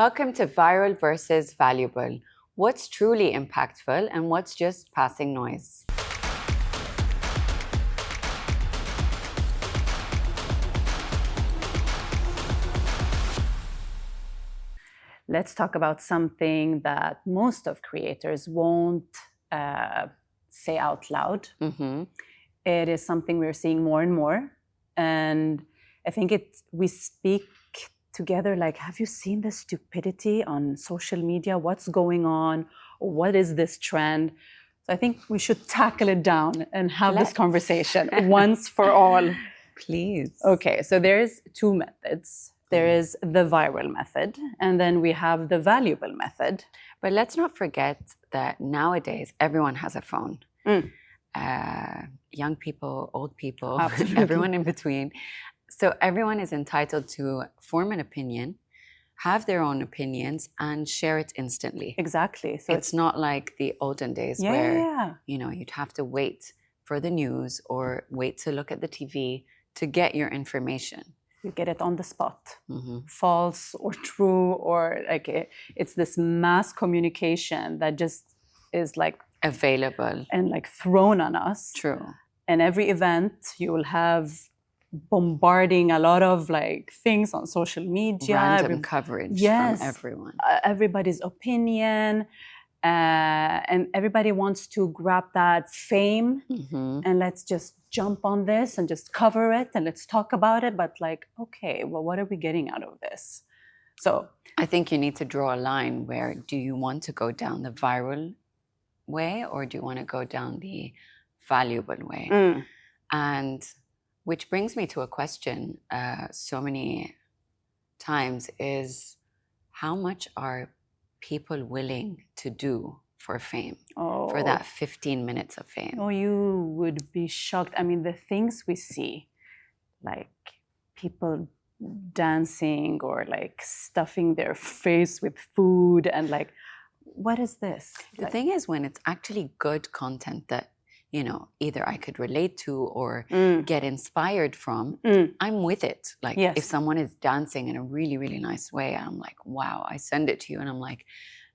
Welcome to Viral versus Valuable. What's truly impactful and what's just passing noise? Let's talk about something that most of creators won't say out loud. Mm-hmm. It is something we're seeing more and more. And I think we speak together like, have you seen the stupidity on social media? What's going on? What is this trend? So I think we should tackle it down and have this conversation once for all. Please. Okay, so there's two methods. There is the viral method, and then we have the valuable method. But let's not forget that nowadays everyone has a phone. Young people, old people, everyone in between. So everyone is entitled to form an opinion, have their own opinions, and share it instantly. Exactly. So it's not like the olden days where you'd have to wait for the news or wait to look at the TV to get your information. You get it on the spot, false or true, or like it's this mass communication that just is like available and like thrown on us. True. And every event you will have bombarding a lot of like things on social media, random coverage from everyone, everybody's opinion. And everybody wants to grab that fame, and let's just jump on this and just cover it and let's talk about it. But like, okay, well, what are we getting out of this? So I think you need to draw a line where do you want to go down the viral way or do you want to go down the valuable way? And which brings me to a question so many times is how much are people willing to do for fame, for that 15 minutes of fame? Oh, you would be shocked. I mean, the things we see, like people dancing or like stuffing their face with food and like, what is this? The thing is when it's actually good content that, either I could relate to or get inspired from, I'm with it. Like if someone is dancing in a really, really nice way, I'm like, wow, I send it to you and I'm like,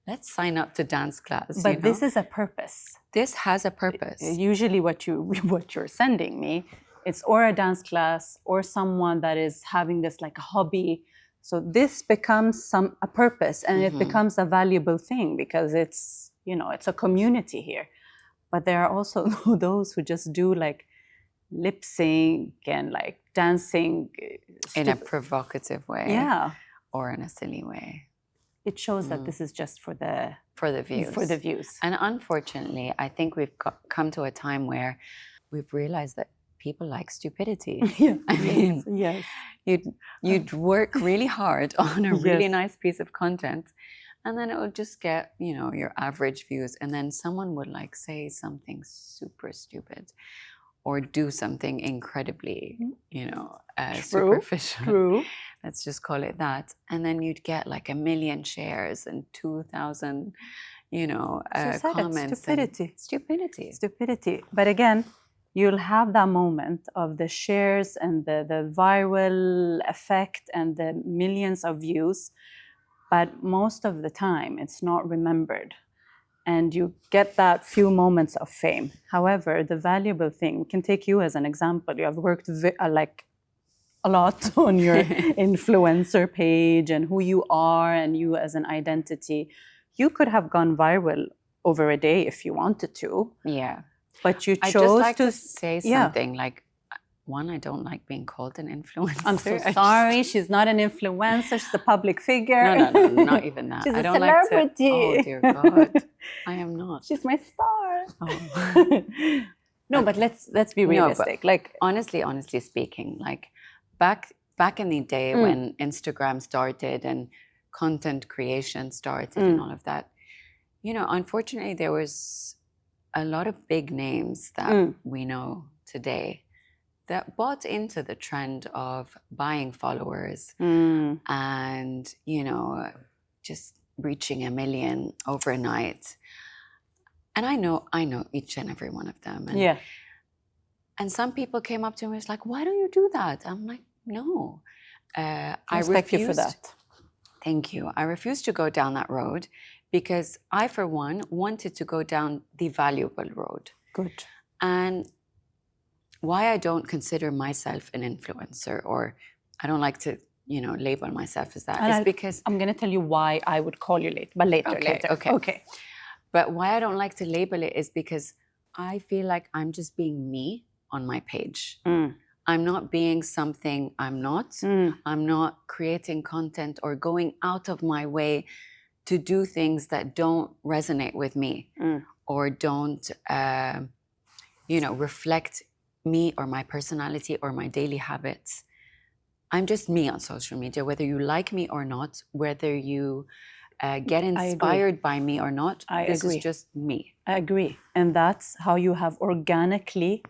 let's sign up to dance class. But this is a purpose. This has a purpose. Usually what you're sending me, it's or a dance class or someone that is having this like a hobby. So this becomes a purpose and it becomes a valuable thing because it's, it's a community here. But there are also those who just do like lip sync and like dancing in a provocative way. Yeah. Or in a silly way. It shows that this is just for the views. For the views. And unfortunately, I think we've come to a time where we've realized that people like stupidity. I mean, you'd work really hard on a really nice piece of content, and then it would just get, your average views. And then someone would like say something super stupid or do something incredibly, superficial. True. Let's just call it that. And then you'd get like 1 million shares and 2,000, comments. Stupidity. But again, you'll have that moment of the shares and the viral effect and the millions of views. But most of the time, it's not remembered. And you get that few moments of fame. However, the valuable thing, we can take you as an example. You have worked like a lot on your influencer page and who you are and you as an identity. You could have gone viral over a day if you wanted to. Yeah. But you chose I'd just like to say something like, one, I don't like being called an influencer. I'm so sorry. She's not an influencer. She's a public figure. No, not even that. She's a celebrity. Oh, dear God. I am not. She's my star. Oh. No, but let's be realistic. No, like honestly speaking, like back in the day when Instagram started and content creation started and all of that, unfortunately there was a lot of big names that we know today that bought into the trend of buying followers and, just reaching 1 million overnight. And I know each and every one of them. And, and some people came up to me and was like, why don't you do that? I'm like, no. I respect you for that. Thank you. I refuse to go down that road because I, for one, wanted to go down the valuable road. Good. And why I don't consider myself an influencer, or I don't like to, label myself as that, And is because I'm going to tell you why I would call you late, but later. Okay. But why I don't like to label it is because I feel like I'm just being me on my page. I'm not being something I'm not. I'm not creating content or going out of my way to do things that don't resonate with me or don't, reflect me or my personality or my daily habits. I'm just me on social media, whether you like me or not, whether you get inspired by me or not. This is just me. I agree. And that's how you have organically,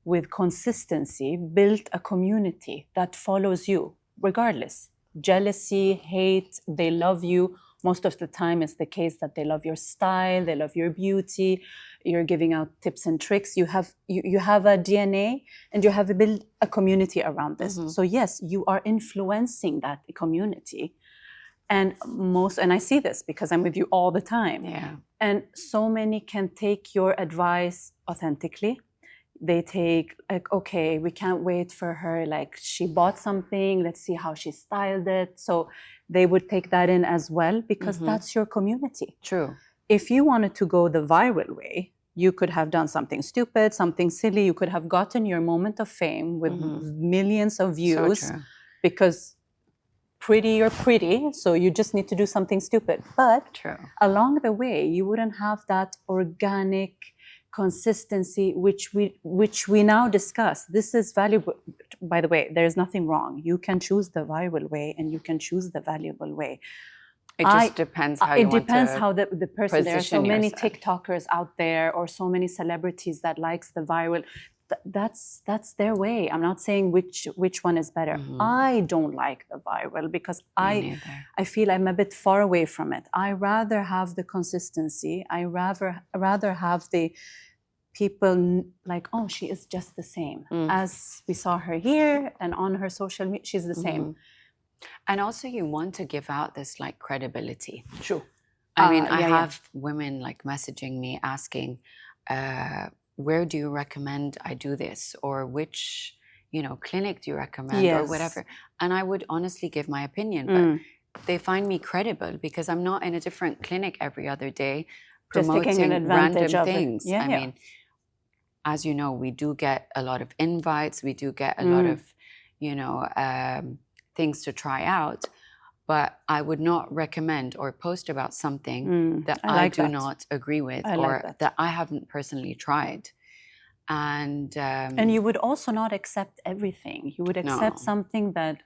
with consistency, built a community that follows you regardless. Jealousy, hate, they love you. Most of the time it's the case that they love your style, they love your beauty, you're giving out tips and tricks. You have a DNA and you have built a community around this. So yes, you are influencing that community. And I see this because I'm with you all the time. Yeah. And so many can take your advice authentically. They take like, okay, we can't wait for her. Like, she bought something, let's see how she styled it. So they would take that in as well because that's your community. True. If you wanted to go the viral way, you could have done something stupid, something silly. You could have gotten your moment of fame with millions of views. So true. Because you're pretty, so you just need to do something stupid. But along the way, you wouldn't have that organic consistency, which we now discuss. This is valuable. By the way, there's nothing wrong. You can choose the viral way and you can choose the valuable way. It just depends how you want to. It depends how the person. There are so many yourself. TikTokers out there, or so many celebrities that likes the viral. That's their way. I'm not saying which one is better. I don't like the viral because I feel I'm a bit far away from it. I rather have the consistency. I rather have the people like, oh, she is just the same as we saw her here and on her social media. She's the same. And also, you want to give out this like credibility. True. I mean, I have women like messaging me asking, where do you recommend I do this? Or which, clinic do you recommend or whatever? And I would honestly give my opinion, but they find me credible because I'm not in a different clinic every other day promoting random things. I mean, as you know, we do get a lot of invites. We do get a lot of, things to try out. But I would not recommend or post about something that I do not agree with or that I haven't personally tried. And you would also not accept everything. You would accept something that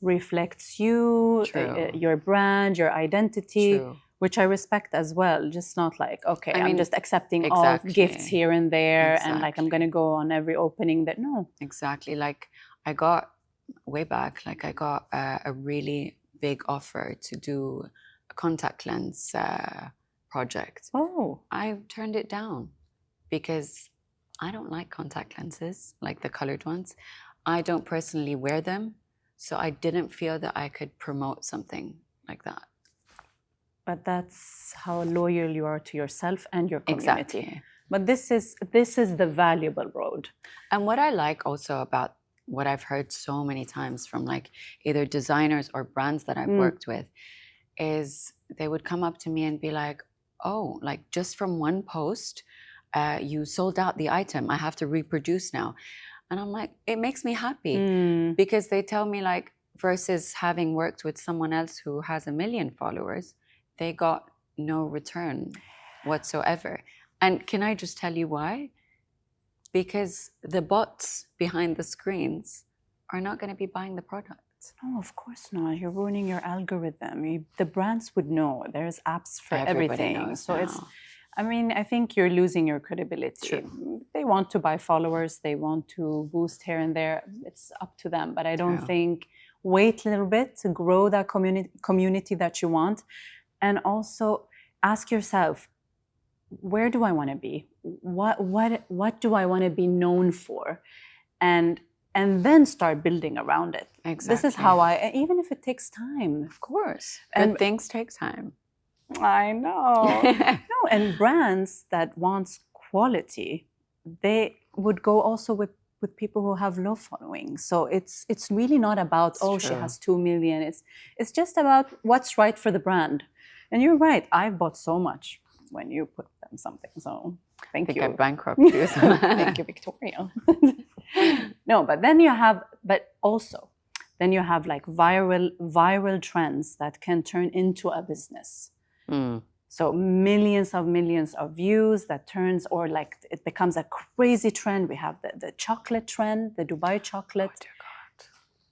reflects you, your brand, your identity, which I respect as well. Just not like, okay, I'm just accepting all gifts here and there and like I'm going to go on every opening that, no. Exactly. Like I got way back, like I got a really big offer to do a contact lens project. Oh. I turned it down because I don't like contact lenses, like the colored ones. I don't personally wear them, so I didn't feel that I could promote something like that. But that's how loyal you are to yourself and your community. Exactly. But this is the valuable road. And what I like also about what I've heard so many times from like either designers or brands that I've worked with is they would come up to me and be like, oh, like just from one post, you sold out the item. I have to reproduce now. And I'm like, it makes me happy because they tell me like, versus having worked with someone else who has 1 million followers, they got no return whatsoever. And can I just tell you why? Because the bots behind the screens are not going to be buying the product. No, of course not. You're ruining your algorithm. The brands would know. There's apps for everything. So now. I think you're losing your credibility. True. They want to buy followers. They want to boost here and there. It's up to them. But I don't think, wait a little bit to grow that community that you want. And also ask yourself, where do I want to be? What do I want to be known for? And and then start building around it. Exactly. This is how even if it takes time. Of course. And Good things take time. I know. No, and brands that wants quality, they would go also with people who have low following. So it's really not about, she true. has 2 million. It's just about what's right for the brand. And you're right. I've bought so much when you put them something. So thank you. I think I bankrupt you. Thank you, Victoria. No, but then you have like viral trends that can turn into a business. So millions of views that turns, or like it becomes a crazy trend. We have the chocolate trend, the Dubai chocolate. Oh, dear God.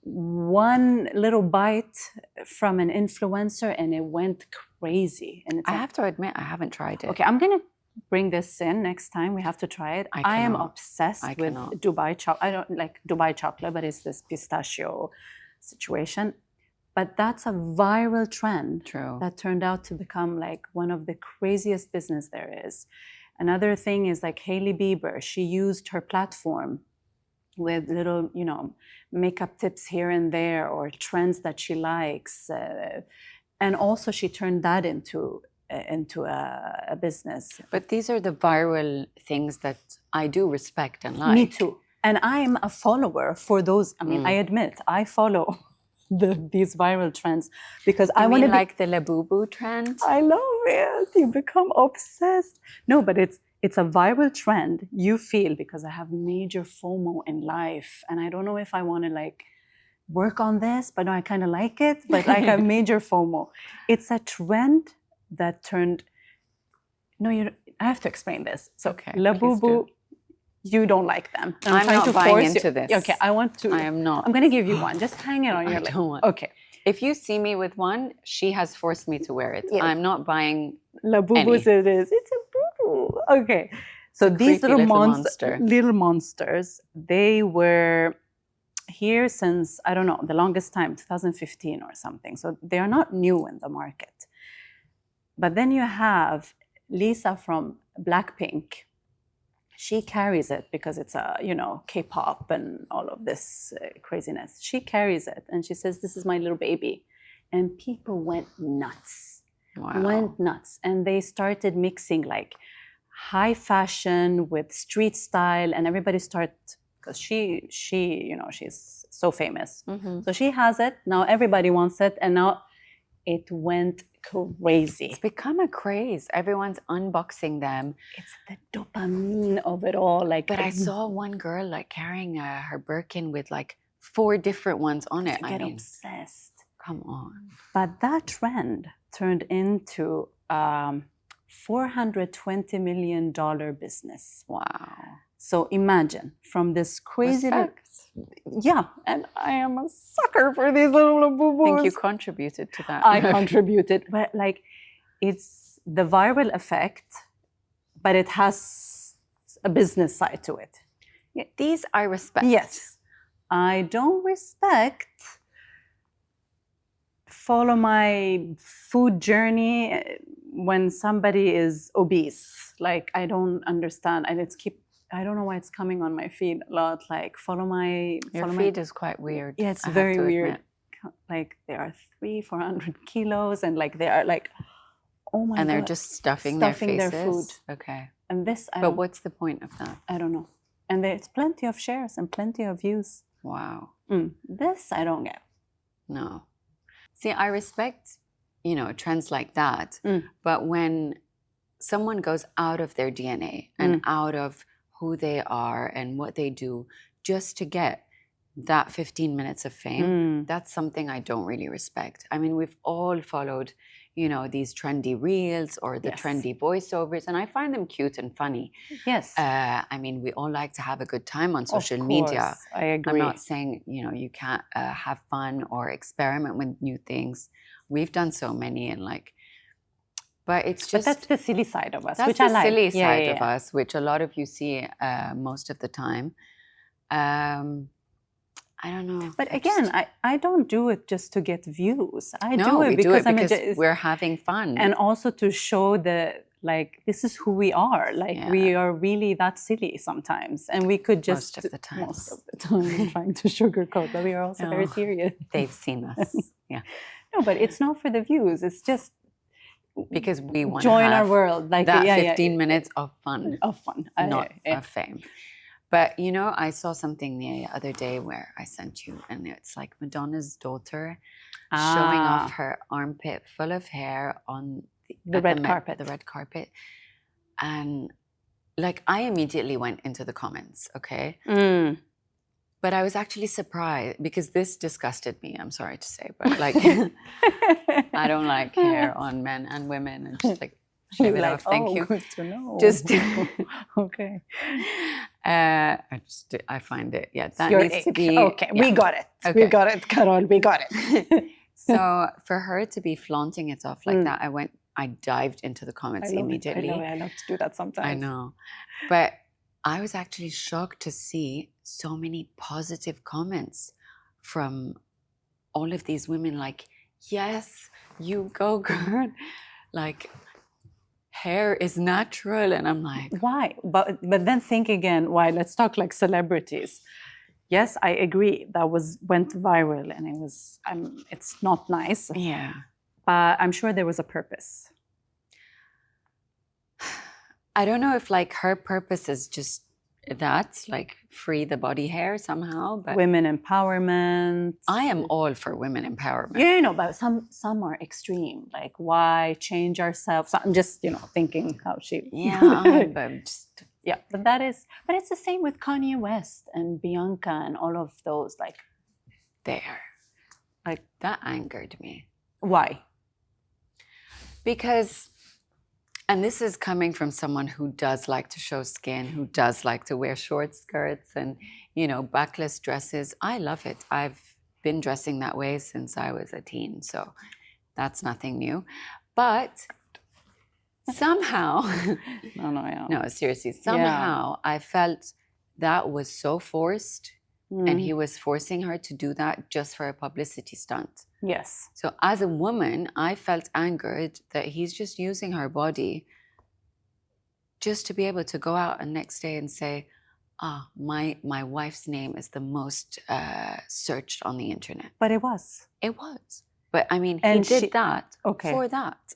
One little bite from an influencer and it went crazy. And I have to admit, I haven't tried it. Okay, I'm gonna bring this in next time. We have to try it. I am obsessed with Dubai chocolate. I don't like Dubai chocolate, but it's this pistachio situation. But that's a viral trend that turned out to become like one of the craziest business there is. Another thing is like Hailey Bieber. She used her platform with little, makeup tips here and there, or trends that she likes. And also she turned that into a business. But these are the viral things that I do respect and like. Me too. And I'm a follower for those. I mean, I admit, I follow these viral trends because I want to like the Labubu trend. I love it. You become obsessed. No, but it's a viral trend. You feel, because I have major FOMO in life, and I don't know if I want to like work on this, but no, I kind of like it. But like I have major FOMO. It's a trend that turned. No, I have to explain this. So okay, Labubu. You don't like them. I'm not buying into this. Okay, I want to. I am not. I'm going to give you one. Just hang it on your leg. I don't want. Okay. If you see me with one, she has forced me to wear it. Yes. I'm not buying Labubus it is. It's a boo-boo. Okay. So these little monsters, they were here since, I don't know, the longest time, 2015 or something. So they are not new in the market. But then you have Lisa from Blackpink. She carries it because it's K-pop and all of this craziness. She carries it and she says, "This is my little baby." And people went nuts. Wow. Went nuts. And they started mixing like high fashion with street style, and everybody because she's so famous. Mm-hmm. So she has it. Now everybody wants it. And now it went crazy. It's become a craze. Everyone's unboxing them. It's the dopamine of it all. But I saw one girl like carrying her Birkin with like 4 different ones on it. I get obsessed. Come on. But that trend turned into $420 million business. Wow. So imagine from this crazy. Yeah, and I am a sucker for these little boo-boos. I think you contributed to that. I contributed, but like, it's the viral effect, but it has a business side to it. Yeah, these I respect. Yes, I don't respect. Follow my food journey when somebody is obese. Like, I don't understand, and I don't know why it's coming on my feed a lot. Like, Your feed is quite weird. Yeah, it's very weird. Like, they are 300-400 kilos, and like they are like, oh my god. And they're just stuffing their faces. Their food. Okay. And this, but what's the point of that? I don't know. And there's plenty of shares and plenty of views. Wow. This I don't get. No. See, I respect, trends like that. But when someone goes out of their DNA and out of who they are and what they do just to get that 15 minutes of fame, that's something I don't really respect. I mean, we've all followed, these trendy reels or the trendy voiceovers, and I find them cute and funny. Yes. I mean, we all like to have a good time on social media. I agree. I'm not saying, you can't have fun or experiment with new things. We've done so many, and like, but it's just... But that's the silly side of us, that's which the I like. silly side of us, which a lot of you see most of the time. I don't know. But again, I don't do it just to get views. I do it because we're having fun. And also to show the Like, this is who we are. Like, we are really that silly sometimes. And we could just... Most of the time. Most of the time, trying to sugarcoat, but we are also very serious. They've seen us. Yeah. No, but it's not for the views. It's just... Because we want join to have our world. Like, that 15 minutes of fun. Of fun. Not of fame. But, you know, I saw something the other day where I sent you, and it's like Madonna's daughter showing off her armpit full of hair on the red carpet. The red carpet. And, like, I immediately went into the comments, okay? But I was actually surprised because this disgusted me, I'm sorry to say. But, like, I don't like hair on men and women. And just, like, shave it off. Thank you. Good to know. Just okay. I find it, that needs to be okay. We got it. Okay. We got it, Carol. We got it. So for her to be flaunting it off like that, I dived into the comments immediately. I love to do that sometimes. I know, but I was actually shocked to see so many positive comments from all of these women. Like, yes, you go, girl. Like, hair is natural. And I'm like, why? But then think again, why? Let's talk like celebrities. Yes, I agree. That went viral and it's not nice. Yeah. But I'm sure there was a purpose. I don't know if like her purpose is just that, like free the body hair somehow, but women empowerment. I am all for women empowerment. Yeah, no, but some are extreme. Like, why change ourselves? I'm just, thinking how she. Yeah, but just. Yeah, but it's the same with Kanye West and Bianca and all of those. Like, that angered me. Why? Because. And this is coming from someone who does like to show skin, who does like to wear short skirts and, backless dresses. I love it. I've been dressing that way since I was a teen, so that's nothing new. But somehow, no, seriously, somehow I felt that was so forced, and he was forcing her to do that just for a publicity stunt. Yes. So as a woman, I felt angered that he's just using her body just to be able to go out and next day and say, my wife's name is the most searched on the internet. But it was. It was. But I mean, he did that for that.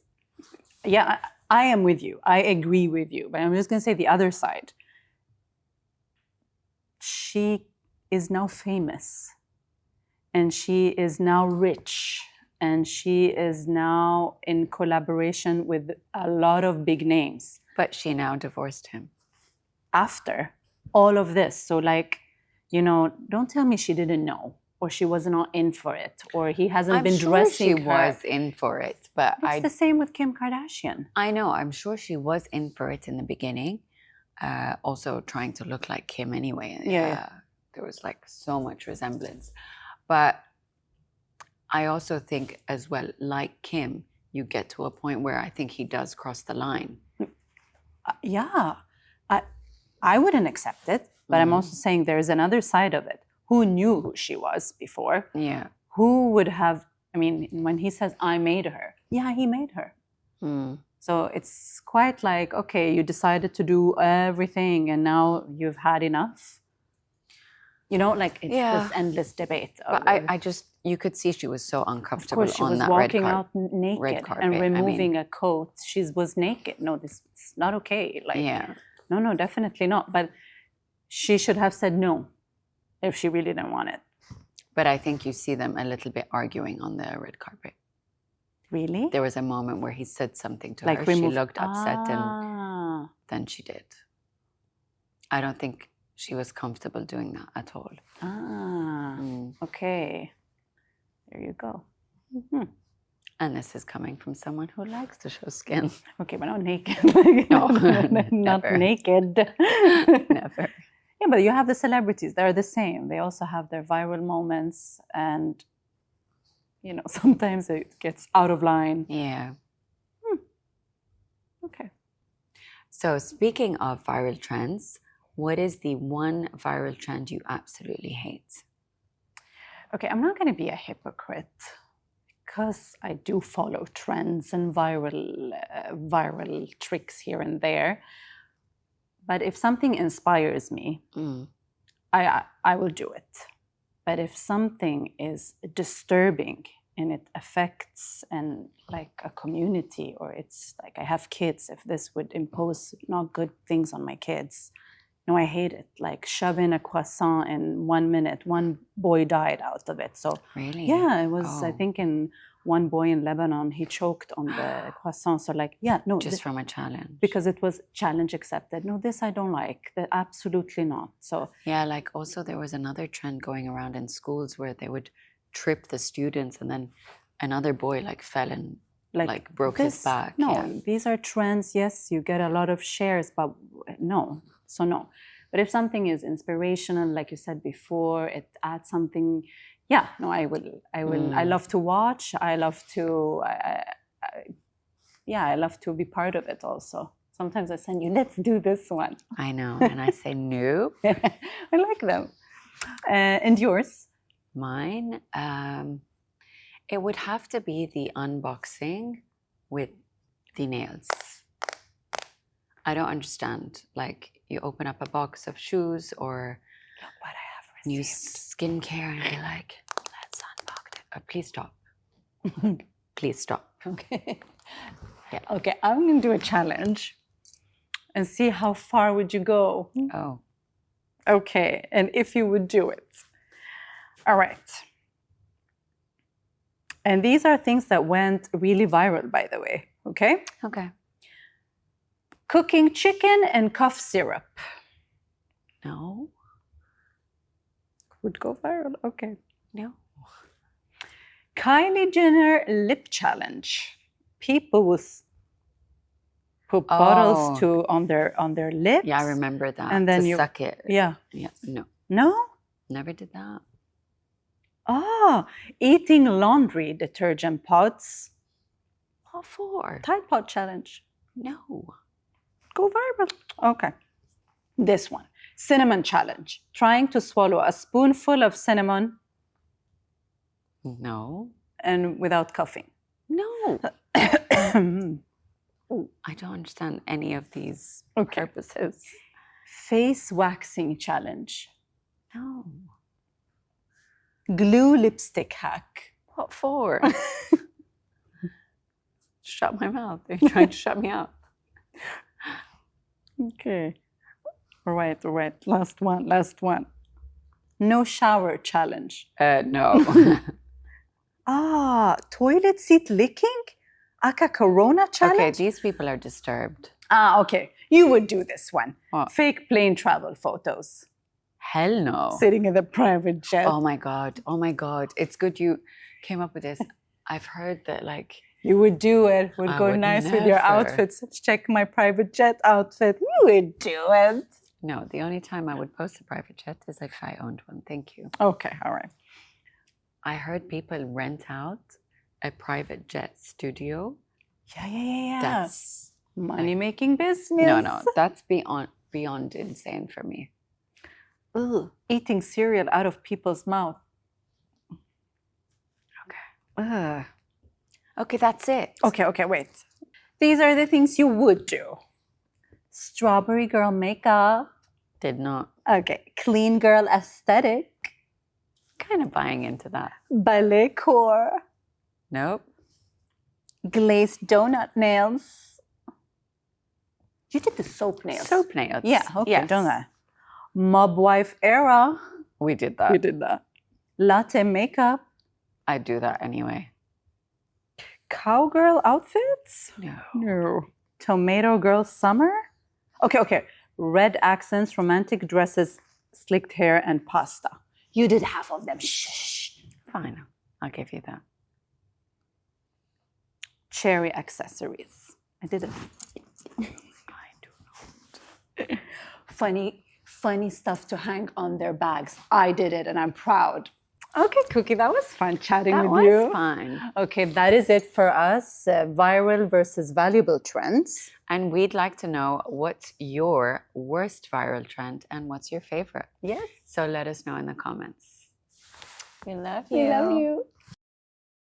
Yeah, I am with you. I agree with you. But I'm just going to say the other side. She is now famous. And she is now rich, and she is now in collaboration with a lot of big names. But she now divorced him. After all of this. So don't tell me she didn't know, or she was not in for it, or he hasn't been dressing her. I'm sure she was in for it, but it's the same with Kim Kardashian. I know, I'm sure she was in for it in the beginning. Also trying to look like Kim anyway. Yeah. There was like so much resemblance. But I also think as well, like Kim, you get to a point where I think he does cross the line. Yeah, I wouldn't accept it, but I'm also saying there's another side of it. Who knew who she was before? Yeah. Who would have, when he says, I made her, yeah, he made her. So it's quite like, okay, you decided to do everything and now you've had enough. It's this endless debate. But I just, you could see she was so uncomfortable on that red carpet. She was walking out naked and removing a coat. She was naked. No, this is not okay. No, definitely not. But she should have said no if she really didn't want it. But I think you see them a little bit arguing on the red carpet. Really? There was a moment where he said something to her. She looked upset and then she did. I don't think she was comfortable doing that at all. Okay. There you go. And this is coming from someone who likes to show skin. Okay, but not naked. No, not never. Naked. Never. Yeah, but you have the celebrities. They're the same. They also have their viral moments. And, sometimes it gets out of line. Yeah. Okay. So speaking of viral trends, what is the one viral trend you absolutely hate? Okay, I'm not going to be a hypocrite because I do follow trends and viral tricks here and there. But if something inspires me, I will do it. But if something is disturbing and it affects and like a community, or it's like I have kids, if this would impose not good things on my kids, no, I hate it. Like shoving a croissant in 1 minute, one boy died out of it. So Really? yeah, it was, I Oh. think in one boy in Lebanon, he choked on the croissant. So like, yeah, no. Just from a challenge. Because it was challenge accepted. No, this I don't like. Absolutely not. So yeah, like also there was another trend going around in schools where they would trip the students and then another boy like fell and like broke his back. No, yeah. These are trends. Yes, you get a lot of shares, but no. So no. But if something is inspirational, like you said before, it adds something. Yeah, no, I will. I love to watch. I love to. I love to be part of it also. Sometimes I send you, let's do this one. I know, and I say no. I like them. And yours? Mine, it would have to be the unboxing with the nails. I don't understand. Like you open up a box of shoes or Look what I have new received. skincare and be like, let's unbox it. Please stop. Please stop. Okay. Yeah. Okay, I'm going to do a challenge and see how far would you go. Oh. Okay, and if you would do it. All right. And these are things that went really viral, by the way. Okay? Okay. Cooking chicken and cough syrup. No. Would go viral. Okay. No. Kylie Jenner lip challenge. People will put bottles on their lips. Yeah, I remember that. And then to suck it. Yeah. Yeah. No. No? Never did that. Eating laundry detergent pods. What for? Tide Pod challenge. No. Go viral. Okay. This one. Cinnamon challenge. Trying to swallow a spoonful of cinnamon No. and without coughing. No. I don't understand any of these purposes. Face waxing challenge. No. Glue lipstick hack. What for? Shut my mouth. They're trying to shut me up. Okay. All right. Last one. No shower challenge. No. Toilet seat licking? Aka Corona challenge? Okay, these people are disturbed. Okay. You would do this one. What? Fake plane travel photos. Hell no. Sitting in the private jet. Oh my God. It's good you came up with this. I've heard that like... You would do it. I Go would nice with your never. outfits. Check my private jet outfit. You would do it. No, the only time I would post a private jet is if I owned one. Thank you. Okay, all right. I heard people rent out a private jet studio. Yeah. That's money-making business. No, that's beyond insane for me. Ugh. Eating cereal out of people's mouth. Okay. Okay, that's it. Okay, wait. These are the things you would do. Strawberry girl makeup. Did not. Okay, clean girl aesthetic. Kind of buying into that. Ballet core. Nope. Glazed donut nails. You did the soap nails. Soap nails. Yeah, okay, yes. donut. Mob wife era. We did that. We did that. Latte makeup. I do that anyway. Cowgirl outfits? No. Tomato girl summer? Okay. Red accents, romantic dresses, slicked hair, and pasta. You did half of them. Shh. Fine. I'll give you that. Cherry accessories. I did it. I do not. Funny stuff to hang on their bags. I did it and I'm proud. Okay, Cookie, that was fun chatting with you. That was fun. Okay, that is it for us. Viral versus valuable trends. And we'd like to know what's your worst viral trend and what's your favorite. Yes. So let us know in the comments. We love you.